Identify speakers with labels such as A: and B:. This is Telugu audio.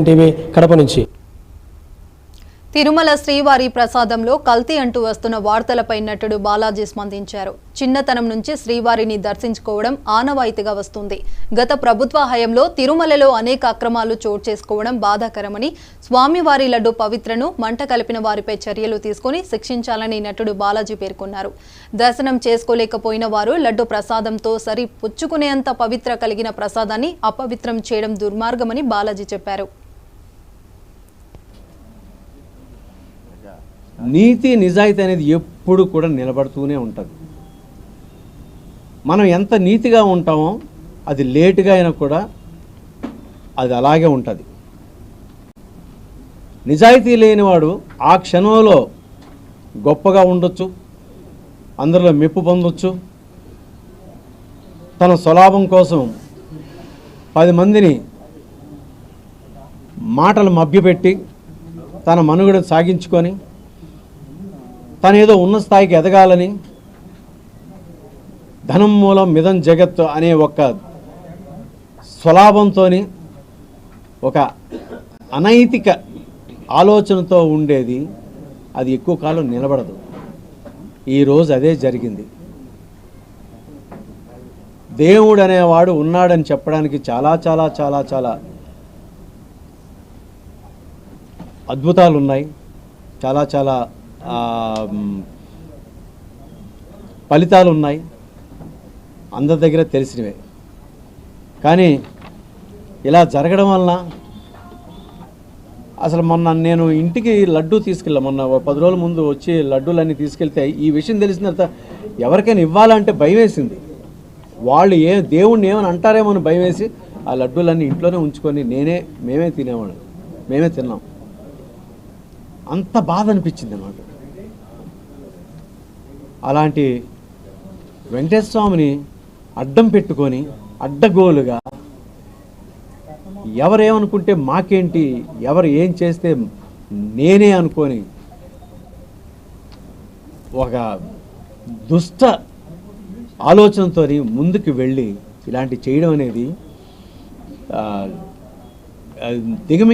A: టీవీ కడప నుంచి.
B: తిరుమల శ్రీవారి ప్రసాదంలో కల్తీ అంటూ వస్తున్న వార్తలపై నటుడు బాలాజీ స్పందించారు. చిన్నతనం నుంచి శ్రీవారిని దర్శించుకోవడం ఆనవాయితీగా వస్తుంది. గత ప్రభుత్వ హయాంలో తిరుమలలో అనేక అక్రమాలు చోటు చేసుకోవడం బాధాకరమని, స్వామివారి లడ్డు పవిత్రను మంట కలిపిన వారిపై చర్యలు తీసుకుని శిక్షించాలని నటుడు బాలాజీ పేర్కొన్నారు. దర్శనం చేసుకోలేకపోయిన వారు లడ్డు ప్రసాదంతో సరి పుచ్చుకునేంత పవిత్ర కలిగిన ప్రసాదాన్ని అపవిత్రం చేయడం దుర్మార్గమని బాలాజీ చెప్పారు.
C: నీతి నిజాయితీ అనేది ఎప్పుడు కూడా నిలబడుతూనే ఉంటుంది. మనం ఎంత నీతిగా ఉంటామో అది లేటుగా అయినా కూడా అది అలాగే ఉంటుంది. నిజాయితీ లేనివాడు ఆ క్షణంలో గొప్పగా ఉండొచ్చు, అందరిలో మెప్పు పొందొచ్చు, తన స్వలాభం కోసం 10 మందిని మాటలు మభ్యపెట్టి తన మనుగడ సాగించుకొని తనేదో ఉన్న స్థాయికి ఎదగాలని ధనం మూలం మిదం జగత్తు అనే ఒక స్వలాభంతో ఒక అనైతిక ఆలోచనతో ఉండేది అది ఎక్కువ కాలం నిలబడదు. ఈరోజు అదే జరిగింది. దేవుడు అనేవాడు ఉన్నాడని చెప్పడానికి చాలా చాలా చాలా చాలా అద్భుతాలు ఉన్నాయి, చాలా చాలా ఫలితాలు ఉన్నాయి, అందరి దగ్గర తెలిసినవే. కానీ ఇలా జరగడం వలన అసలు మొన్న నేను ఇంటికి లడ్డూ తీసుకెళ్ళా. మొన్న 10 రోజుల ముందు వచ్చి లడ్డూలన్నీ తీసుకెళ్తే ఈ విషయం తెలిసిన తర్వాత ఎవరికైనా ఇవ్వాలంటే భయం వేసింది. వాళ్ళు దేవుణ్ణి ఏమని అంటారేమో అని భయం వేసి ఆ లడ్డూలన్నీ ఇంట్లోనే ఉంచుకొని మేమే తిన్నాం. అంత బాధ అనిపించింది అన్నమాట. అలాంటి వెంకటేశ్వర స్వామిని అడ్డం పెట్టుకొని అడ్డగోలుగా ఎవరేమనుకుంటే మాకేంటి, ఎవరు ఏం చేస్తే నేనే అనుకొని ఒక దుష్ట ఆలోచనతో ముందుకు వెళ్ళి ఇలాంటి చేయడం అనేది దిగమి